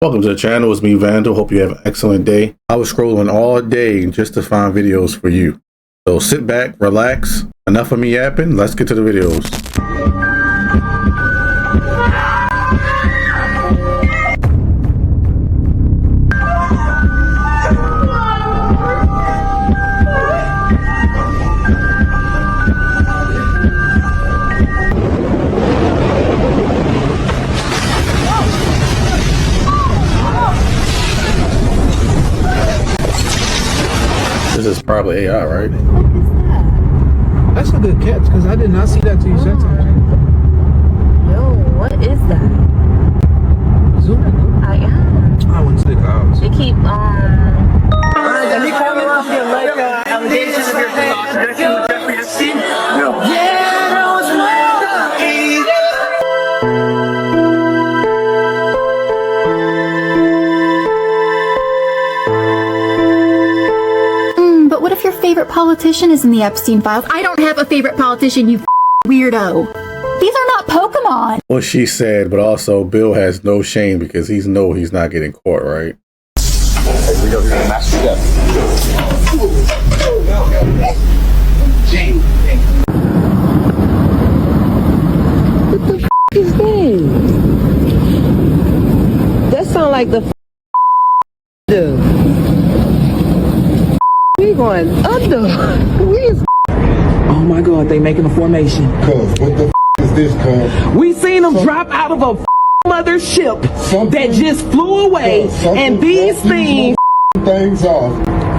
Welcome to the channel. It's me, Vandal. Hope you have an excellent day. I was scrolling all day just to find videos for you. So sit back, relax. Enough of me yapping. Let's get to the videos. This is probably AI, right? What is that? That's a good catch, because I did not see that till you said something. Yo, what is that? Zoom in. I am. I went to the clouds. They keep, Any comment on the allegations of your connection with Jeffrey Epstein? No. Yeah, that was But what if your favorite politician is in the Epstein files? I don't have a favorite politician, you weirdo. These are not Pokemon. What she said, but also Bill has no shame because he's not getting caught, right? We go to the master chef. What the is that? That sound like the dude. We going under. We is. Oh my God, they making a formation. Cuz, what the is this, cuz? We seen them drop out of a mother ship that just flew away, and these things off,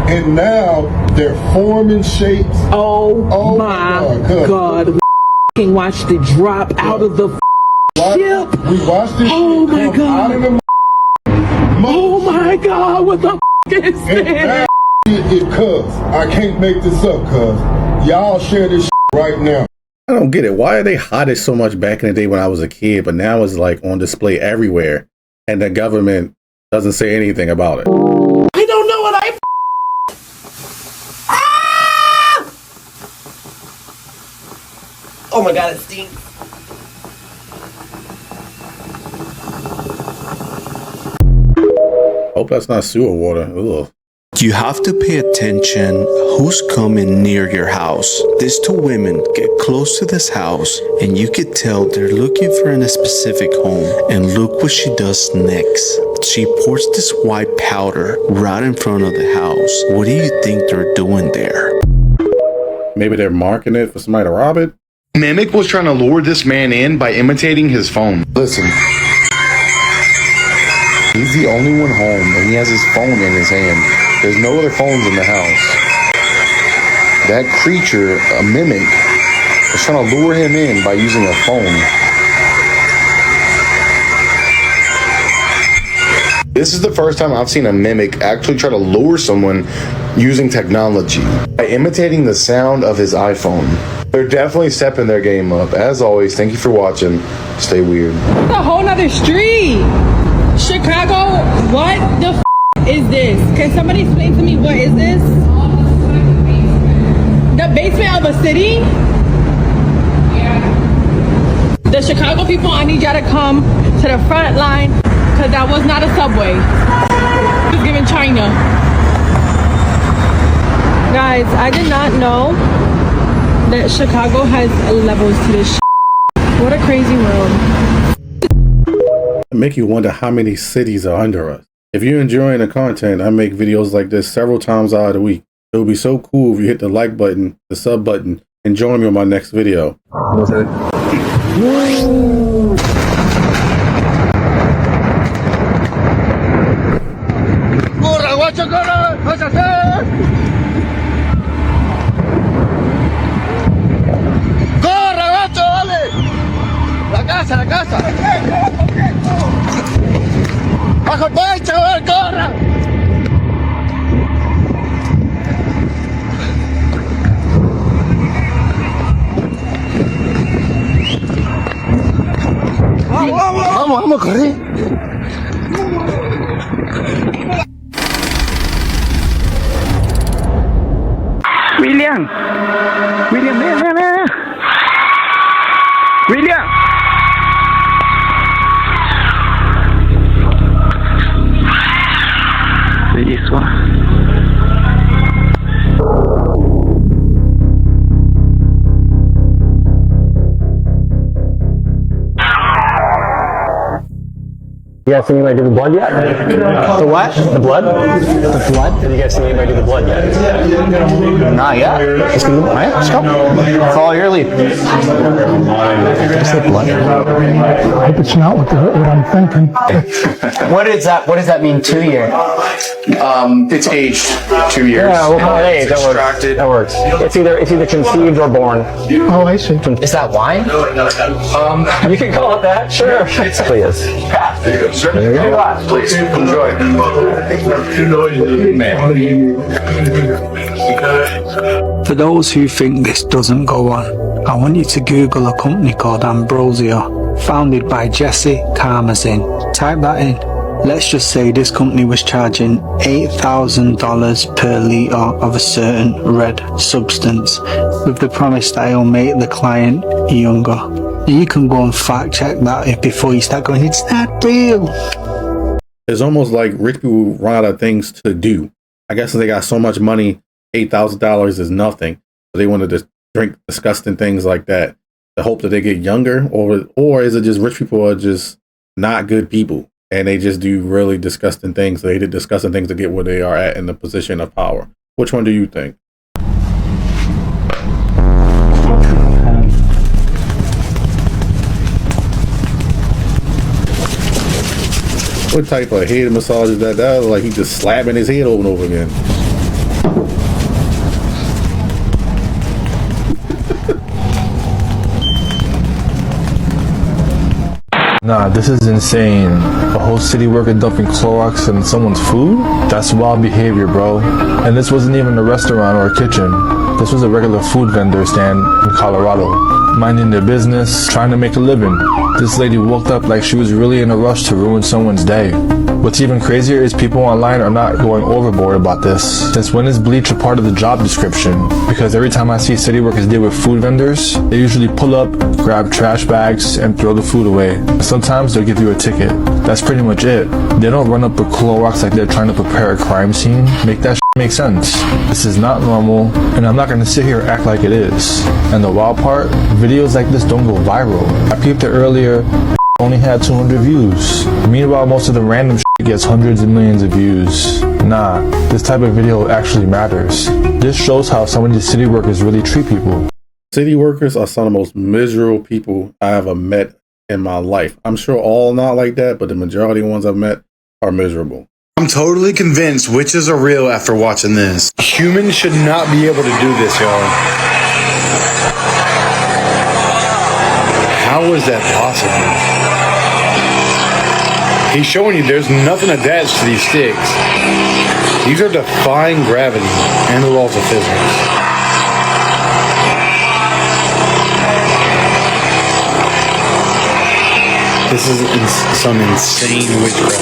and now they're forming shapes. Oh my God. We f***ing watched it drop out of the ship. We watched it. Oh my come out of God. the Oh my God, what the f*** is and this? cuz, I can't make this up, cuz. Y'all share this right now. I don't get it. Why are they hiding so much back in the day when I was a kid, but now it's like on display everywhere, and the government doesn't say anything about it? I don't know what I Oh my God, it stinks. Hope that's not sewer water. Ugh. You have to pay attention who's coming near your house. These two women get close to this house and you could tell they're looking for a specific home. And look what she does next. She pours this white powder right in front of the house. What do you think they're doing there? Maybe they're marking it for somebody to rob it? Mimic was trying to lure this man in by imitating his phone. Listen, he's the only one home and he has his phone in his hand. There's no other phones in the house. That creature, a mimic, is trying to lure him in by using a phone. This is the first time I've seen a mimic actually try to lure someone using technology by imitating the sound of his iPhone. They're definitely stepping their game up. As always, thank you for watching. Stay weird. It's a whole nother street. Chicago, what the f is this? Can somebody explain to me what is this? The basement of a city? Yeah. The Chicago people, I need y'all to come to the front line because that was not a subway. It was given China. Guys, I did not know that Chicago has levels to this. What a crazy world. It make you wonder how many cities are under us. If you're enjoying the content, I make videos like this several times out of the week. It would be so cool if you hit the like button, the sub button, and join me on my next video. La casa. ¡Bajo el pecho, corra! Vamos, corre. William, ven. William. You guys seen anybody do the blood yet? The what? The blood? The blood? Did you guys see anybody do the blood yet? Not yet. Let's go. All right, let's go. Follow your lead. Just the blood. I hope it's not what I'm thinking. What is that? What does that mean? 2 year? It's aged 2 years. Yeah, we'll call it age. That works. It's either conceived or born. Oh, I see. Is that wine? You can call it that. Sure. Please. Please enjoy. For those who think this doesn't go on, I want you to Google a company called Ambrosio, founded by Jesse Karmazin. Type that in. Let's just say this company was charging $8,000 per litre of a certain red substance, with the promise that it'll make the client younger. You can go and fact check that before you start going, it's not real. It's almost like rich people run out of things to do. I guess they got so much money, $8,000 is nothing. So they wanted to drink disgusting things like that to hope that they get younger, or is it just rich people are just not good people and they just do really disgusting things? They did disgusting things to get where they are at in the position of power. Which one do you think? What type of head massage is that? That was like he just slapping his head over and over again. Nah, this is insane. A whole city worker dumping Clorox in someone's food? That's wild behavior, bro. And this wasn't even a restaurant or a kitchen. This was a regular food vendor stand in Colorado, minding their business, trying to make a living. This lady woke up like she was really in a rush to ruin someone's day. What's even crazier is people online are not going overboard about this. Since when is bleach a part of the job description? Because every time I see city workers deal with food vendors, they usually pull up, grab trash bags, and throw the food away. Sometimes they'll give you a ticket. That's pretty much it. They don't run up with Clorox like they're trying to prepare a crime scene. Make that make sense. This is not normal, and I'm not gonna sit here and act like it is. And the wild part, videos like this don't go viral. I peeped it earlier, only had 200 views. Meanwhile, most of the random gets hundreds of millions of views. Nah, this type of video actually matters. This shows how some of these city workers really treat people. City workers are some of the most miserable people I ever met in my life. I'm sure all not like that, but the majority of ones I've met are miserable. I'm totally convinced witches are real after watching this. Humans should not be able to do this, y'all. How is that possible? He's showing you there's nothing attached to these sticks. These are defying gravity and the laws of physics. This is some insane witchcraft.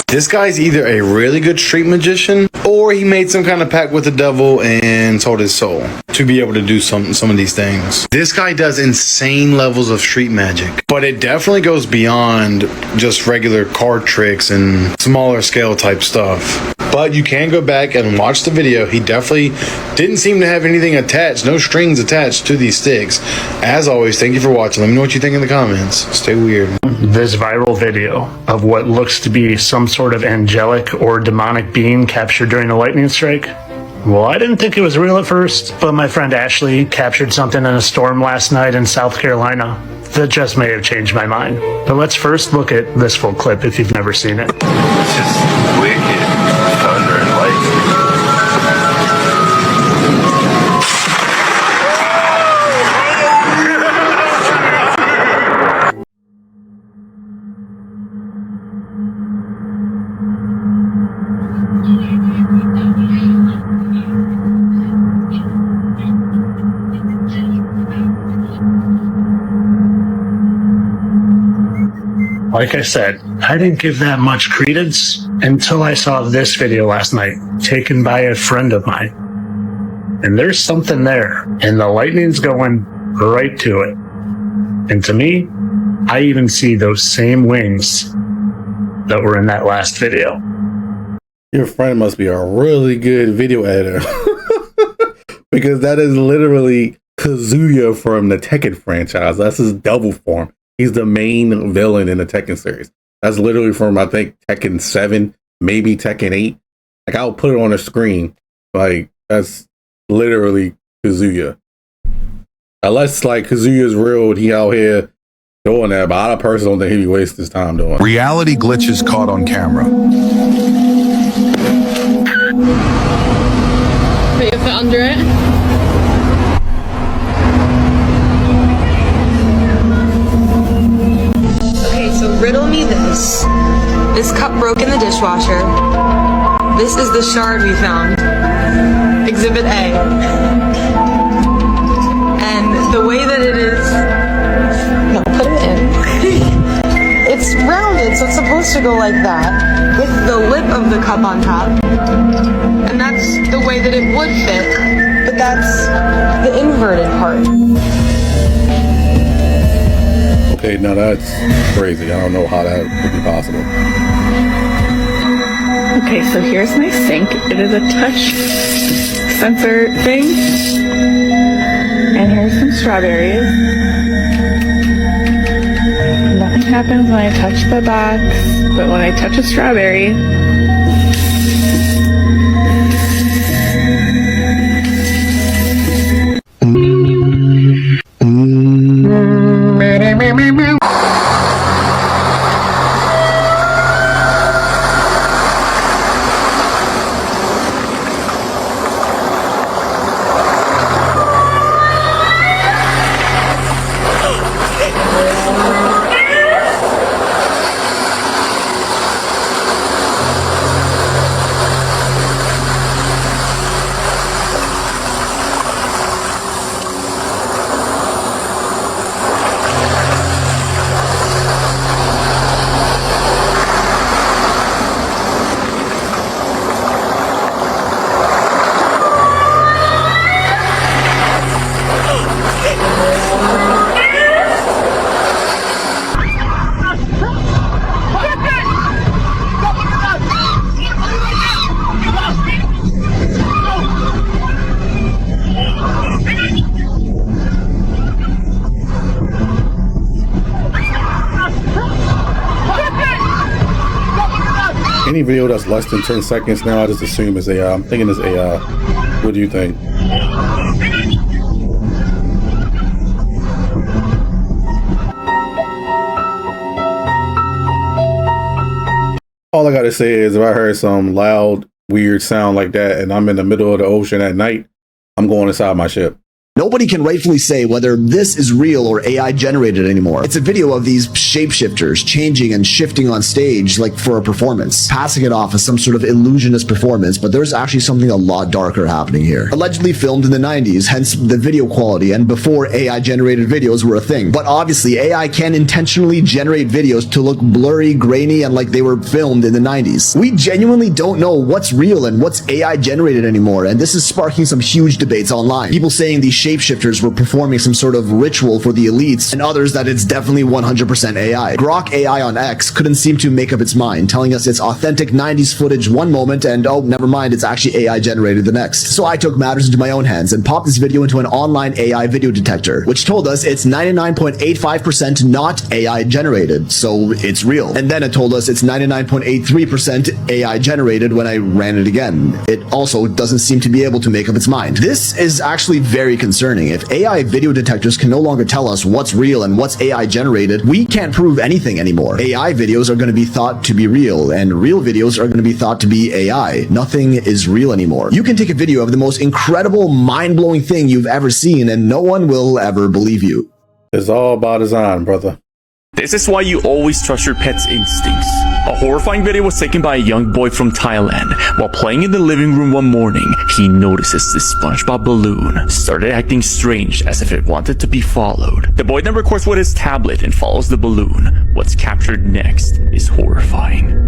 This guy's either a really good street magician or he made some kind of pact with the devil and sold his soul to be able to do some of these things. This guy does insane levels of street magic, but it definitely goes beyond just regular card tricks and smaller scale type stuff. But you can go back and watch the video. He definitely didn't seem to have anything attached, no strings attached to these sticks. As always, thank you for watching. Let me know what you think in the comments. Stay weird. This viral video of what looks to be some sort of angelic or demonic being captured during a lightning strike. Well, I didn't think it was real at first, but my friend Ashley captured something in a storm last night in South Carolina that just may have changed my mind. But let's first look at this full clip if you've never seen it. It's just wicked thunder and lightning. Like I said, I didn't give that much credence until I saw this video last night, taken by a friend of mine. And there's something there, and the lightning's going right to it. And to me, I even see those same wings that were in that last video. Your friend must be a really good video editor. because that is literally Kazuya from the Tekken franchise. That's his double form. He's the main villain in the Tekken series. That's literally from, I think, Tekken 7, maybe Tekken 8. Like, I'll put it on the screen. Like, that's literally Kazuya. Unless, like, Kazuya's real and he out here doing that, but I personally don't think he'd be wasting his time doing it. Reality glitches caught on camera. Put your foot under it. Okay, so riddle me this. This cup broke in the dishwasher. This is the shard we found. Exhibit A. And the way that it is... No, put it in. It's rounded, so it's supposed to go like that, with the lip of the cup on top. And that's the way that it would fit, but that's the inverted part. Okay, now that's crazy. I don't know how that would be possible. Okay, so here's my sink. It is a touch sensor thing. And here's some strawberries. Nothing happens when I touch the box, but when I touch a strawberry, Any video that's less than 10 seconds now, I just assume is AI. I'm thinking it's AI. What do you think? All I gotta say is if I heard some loud, weird sound like that and I'm in the middle of the ocean at night, I'm going inside my ship. Nobody can rightfully say whether this is real or AI generated anymore. It's a video of these shapeshifters changing and shifting on stage like for a performance, passing it off as some sort of illusionist performance, but there's actually something a lot darker happening here. Allegedly filmed in the 90s, hence the video quality, and before AI generated videos were a thing. But obviously AI can intentionally generate videos to look blurry, grainy, and like they were filmed in the 90s. We genuinely don't know what's real and what's AI generated anymore, and this is sparking some huge debates online. People saying these shapeshifters were performing some sort of ritual for the elites, and others that it's definitely 100% AI. Grok AI on X couldn't seem to make up its mind, telling us it's authentic 90s footage one moment and oh, never mind, it's actually AI generated the next. So I took matters into my own hands and popped this video into an online AI video detector, which told us it's 99.85% not AI generated, so it's real. And then it told us it's 99.83% AI generated when I ran it again. It also doesn't seem to be able to make up its mind. This is actually very concerning. If AI video detectors can no longer tell us what's real and what's AI generated, we can't prove anything anymore. AI videos are going to be thought to be real, and real videos are going to be thought to be AI. Nothing is real anymore. You can take a video of the most incredible, mind-blowing thing you've ever seen, and no one will ever believe you. It's all by design, brother. This is why you always trust your pet's instincts. A horrifying video was taken by a young boy from Thailand. While playing in the living room one morning, he notices this SpongeBob balloon started acting strange as if it wanted to be followed. The boy then records with his tablet and follows the balloon. What's captured next is horrifying.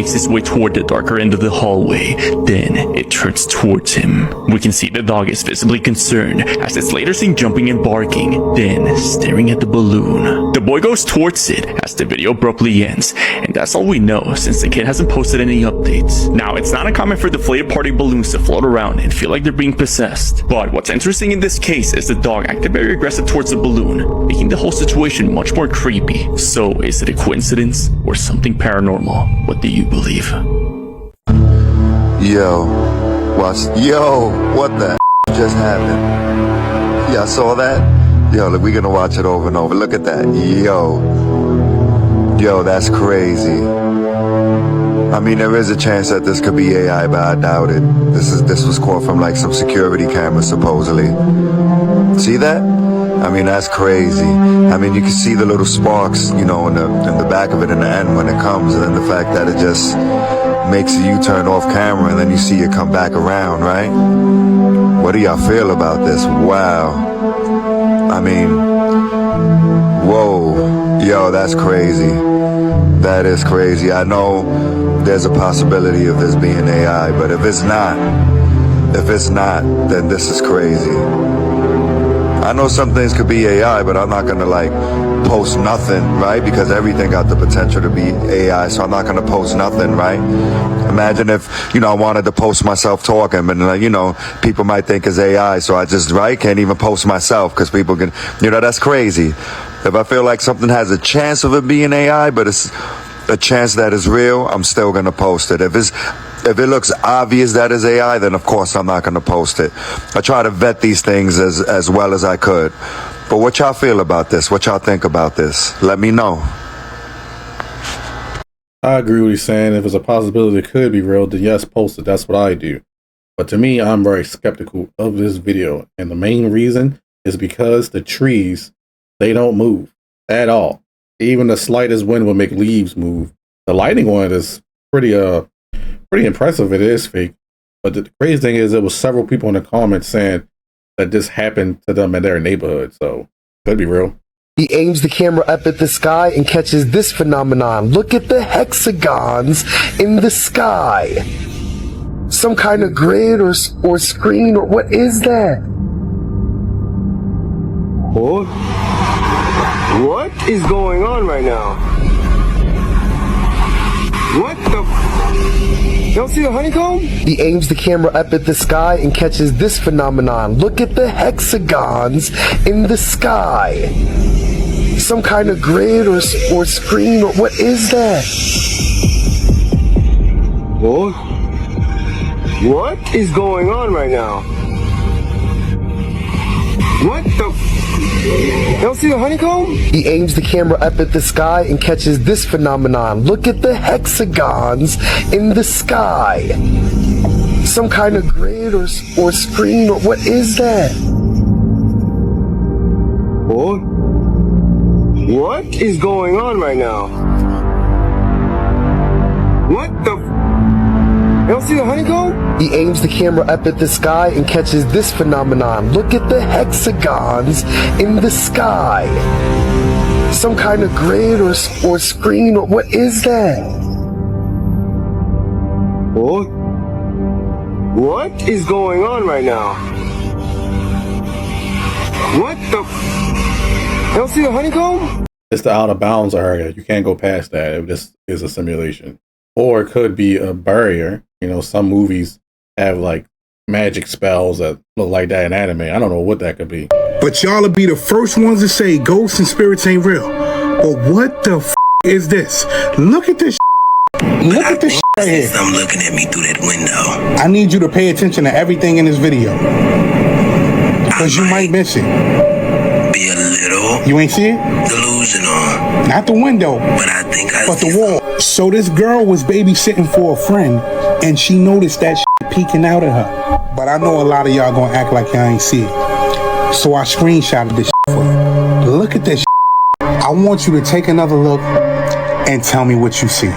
makes its way toward the darker end of the hallway. Then it turns towards him. We can see the dog is visibly concerned as it's later seen jumping and barking, then staring at the balloon. The boy goes towards it as the video abruptly ends, and that's all we know since the kid hasn't posted any updates. Now, it's not uncommon for deflated party balloons to float around and feel like they're being possessed, but what's interesting in this case is the dog acted very aggressive towards the balloon, making the whole situation much more creepy. So, is it a coincidence or something paranormal? What do you believe? Yo, what the just happened? Y'all saw that? Yo, look, we're gonna watch it over and over. Look at that. Yo, that's crazy. I mean, there is a chance that this could be AI, but I doubt it. This was caught from like some security camera, supposedly. See that? I mean, that's crazy. I mean, you can see the little sparks, you know, in the back of it in the end when it comes, and then the fact that it just makes a U-turn off camera, and then you see it come back around, right? What do y'all feel about this? Wow. I mean, whoa. Yo, that's crazy. That is crazy. I know there's a possibility of this being AI, but if it's not, then this is crazy. I know some things could be AI, but I'm not gonna like post nothing, right? Because everything got the potential to be AI, so I'm not gonna post nothing, right? Imagine if, you know, I wanted to post myself talking, but you know, people might think it's AI, so I just, right, can't even post myself because people can, you know, that's crazy. If I feel like something has a chance of it being AI, but it's a chance that is real, I'm still gonna post it. If it looks obvious that is AI, then of course I'm not gonna post it. I try to vet these things as well as I could. But what y'all feel about this? What y'all think about this? Let me know. I agree with you saying. If it's a possibility it could be real, then yes, post it. That's what I do. But to me, I'm very skeptical of this video. And the main reason is because the trees, they don't move at all. Even the slightest wind will make leaves move. The lighting one is pretty impressive. It is fake. But the crazy thing is, there was several people in the comments saying that this happened to them in their neighborhood. So it could be real. He aims the camera up at the sky and catches this phenomenon. Look at the hexagons in the sky. Some kind of grid or screen, or what is that? What is going on right now? What the? You don't see the honeycomb? He aims the camera up at the sky and catches this phenomenon. Look at the hexagons in the sky. Some kind of grid or screen, or what is that? What is going on right now? What the? You don't see the honeycomb? He aims the camera up at the sky and catches this phenomenon. Look at the hexagons in the sky. Some kind of grid or screen, or what is that? What is going on right now? What the? You don't see the honeycomb? He aims the camera up at the sky and catches this phenomenon. Look at the hexagons in the sky. Some kind of grid or screen, or what is that? What is going on right now? What the? You don't see the honeycomb? It's the out of bounds area. You can't go past that if this is a simulation. Or it could be a barrier. You know, some movies have like magic spells that look like that in anime. I don't know what that could be. But y'all will be the first ones to say ghosts and spirits ain't real. But what the is this? Look at this. Look at this right here. I'm looking at me through that window. I need you to pay attention to everything in this video. Because you might miss it. Be a little. You ain't see it? Delusional. Not the window. But I think But the wall. So this girl was babysitting for a friend, and she noticed that peeking out at her. But I know a lot of y'all gonna act like y'all ain't see it. So I screenshotted this for you. Look at this. I want you to take another look and tell me what you see.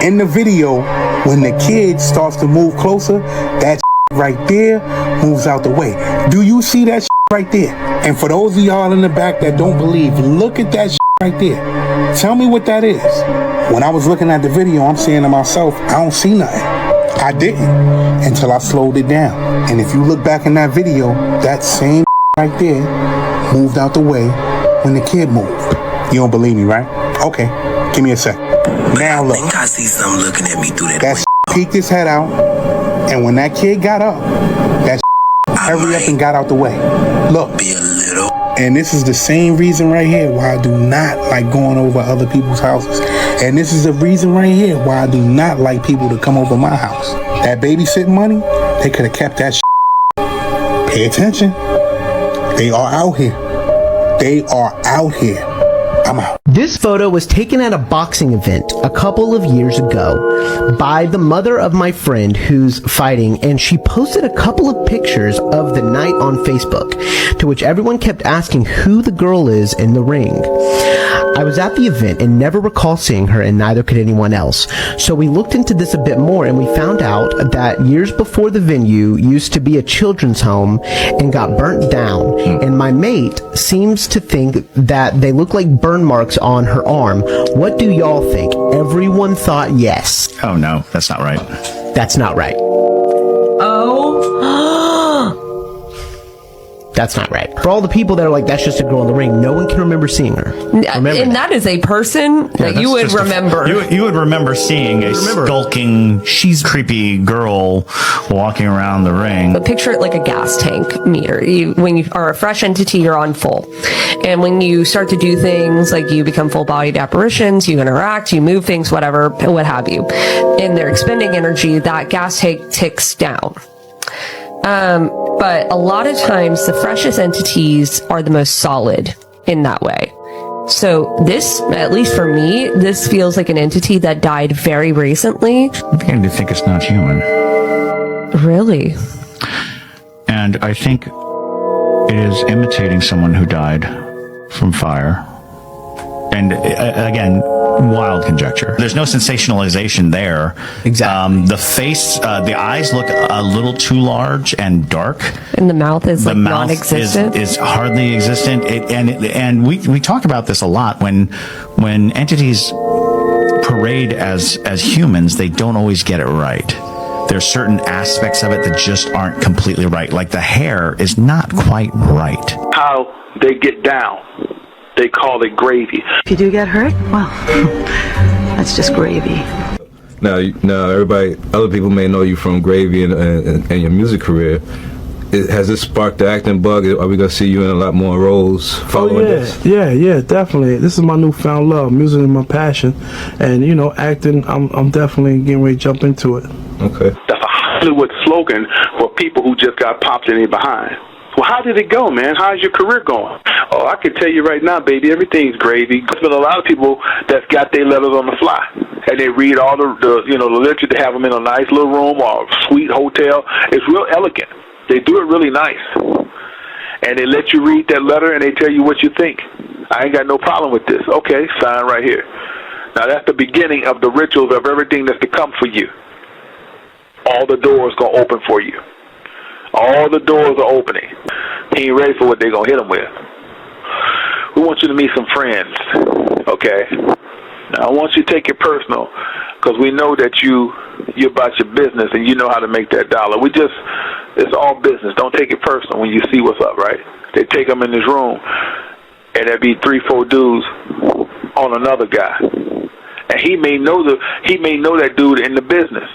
In the video, when the kid starts to move closer, that right there moves out the way. Do you see that right there? And for those of y'all in the back that don't believe, look at that right there. Tell me what that is. When I was looking at the video, I'm saying to myself, I don't see nothing. I didn't until I slowed it down. And if you look back in that video, that same right there moved out the way when the kid moved. You don't believe me, right? Okay, give me a sec. Now look. I think I see something looking at me through that peeked his head out, and when that kid got up, that hurried up and got out the way. Look. Be a little. And this is the same reason right here why I do not like going over other people's houses. And this is the reason right here why I do not like people to come over my house. That babysitting money, they could have kept that. Pay attention. They are out here. They are out here. I'm out. This photo was taken at a boxing event a couple of years ago by the mother of my friend who's fighting, and she posted a couple of pictures of the night on Facebook, to which everyone kept asking who the girl is in the ring. I was at the event and never recall seeing her, and neither could anyone else. So we looked into this a bit more, and we found out that years before the venue used to be a children's home and got burnt down. And my mate seems to think that they look like burn marks on her arm. What do y'all think? Everyone thought yes. Oh no, that's not right. That's not right. That's not right. For all the people that are like, that's just a girl in the ring, no one can remember seeing her. And that is a person that you would remember. You would remember seeing a skulking, creepy girl walking around the ring. But picture it like a gas tank meter. When you are a fresh entity, you're on full. And when you start to do things like you become full-bodied apparitions, you interact, you move things, whatever, what have you, and they're expending energy, that gas tank ticks down. But a lot of times the freshest entities are the most solid in that way. So this, at least for me, this feels like an entity that died very recently. I'm beginning to think it's not human. Really? And I think it is imitating someone who died from fire. And again, wild conjecture. There's no sensationalization there. Exactly. The face, the eyes look a little too large and dark. And the mouth is like non-existent. Is hardly existent. And we talk about this a lot when entities parade as humans, they don't always get it right. There's certain aspects of it that just aren't completely right. Like the hair is not quite right. How they get down. They call it gravy. If you do get hurt, well, that's just gravy. Now, everybody, other people may know you from Gravy and your music career. Has this sparked the acting bug? Are we gonna see you in a lot more roles following this? Yeah, definitely. This is my newfound love. Music is my passion, and acting. I'm definitely getting ready to jump into it. Okay. That's a Hollywood slogan for people who just got popped in their behind. Well, how did it go, man? How's your career going? Oh, I can tell you right now, baby, everything's gravy. There's been a lot of people that's got their letters on the fly, and they read all the literature. They have them in a nice little room or a sweet hotel. It's real elegant. They do it really nice, and they let you read that letter, and they tell you what you think. I ain't got no problem with this. Okay, sign right here. Now, that's the beginning of the rituals of everything that's to come for you. All the doors going to open for you. All the doors are opening. He ain't ready for what they're going to hit him with. We want you to meet some friends, okay? Now, I want you to take it personal, because we know that you're about your business and you know how to make that dollar. It's all business. Don't take it personal when you see what's up, right? They take them in this room, and there'd be 3-4 dudes on another guy. And he may know that dude in the business.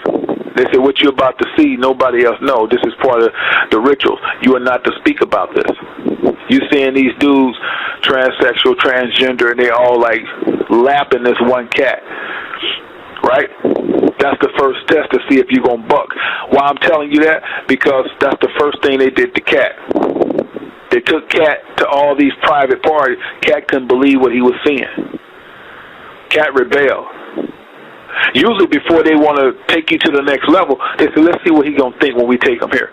They say, what you're about to see, nobody else know. This is part of the rituals. You are not to speak about this. You seeing these dudes, transsexual, transgender, and they all like lapping this one cat, right? That's the first test to see if you're going to buck. Why I'm telling you that? Because that's the first thing they did to Cat. They took Cat to all these private parties. Cat couldn't believe what he was seeing. Cat rebelled. Usually before they want to take you to the next level, they say, let's see what he's going to think when we take him here.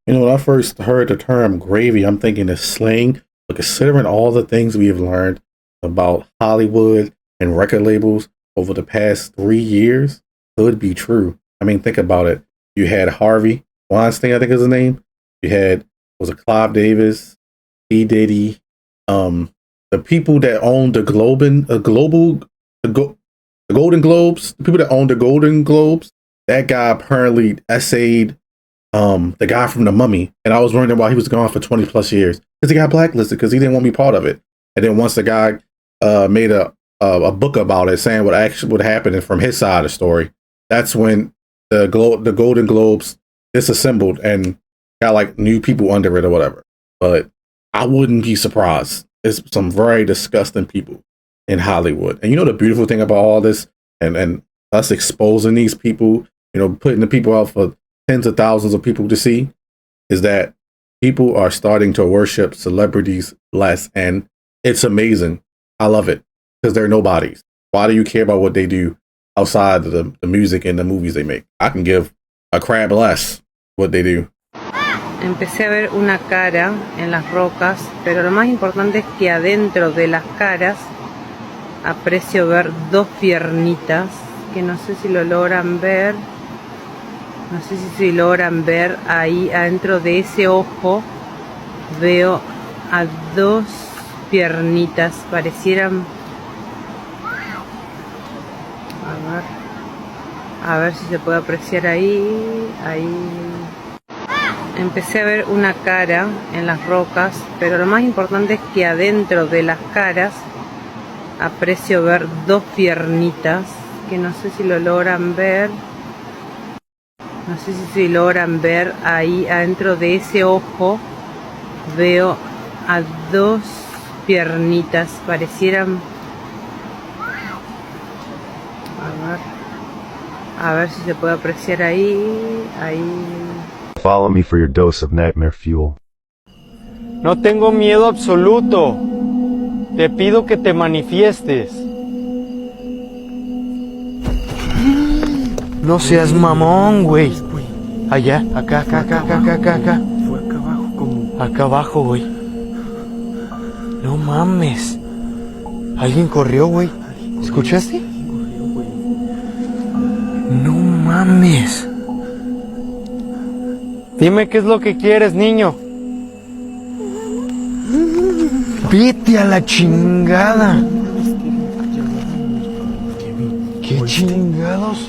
When I first heard the term gravy, I'm thinking of slang. But considering all the things we have learned about Hollywood and record labels over the past 3 years, could be true. I mean, think about it. You had Harvey Weinstein, I think is his name. You had, was it Clive Davis, P. Diddy, the people that own the Golden Globes, the people that own the Golden Globes, that guy apparently essayed the guy from The Mummy, and I was wondering why he was gone for 20 plus years, because he got blacklisted because he didn't want to be part of it. And then once the guy made a book about it, saying what actually would happen and from his side of the story, that's when the Golden Globes disassembled and got like new people under it or whatever. But I wouldn't be surprised. It's some very disgusting people in Hollywood. And you know the beautiful thing about all this and us exposing these people, putting the people out for tens of thousands of people to see, is that people are starting to worship celebrities less. And it's amazing. I love it because they're nobodies. Why do you care about what they do outside of the music and the movies they make? I can give a crap less what they do. Empecé a ver una cara en las rocas, pero lo más importante es que adentro de las caras aprecio ver dos piernitas, que no sé si lo logran ver. No sé si logran ver ahí adentro de ese ojo. Veo a dos piernitas, parecieran... A ver si se puede apreciar ahí. Empecé a ver una cara en las rocas, pero lo más importante es que adentro de las caras aprecio ver dos piernitas, que no sé si lo logran ver. No sé si logran ver ahí adentro de ese ojo. Veo a dos piernitas, parecieran... A ver si se puede apreciar ahí. Follow me for your dose of nightmare fuel. No tengo miedo absoluto. Te pido que te manifiestes. No seas mamón, güey. Allá, acá. Fue acá abajo, como... Acá abajo, güey. No mames. Alguien corrió, güey. ¿Escuchaste? No mames. Dime qué es lo que quieres, niño. Vete a la chingada. ¿Qué chingados?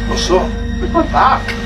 What's up? Look at my back.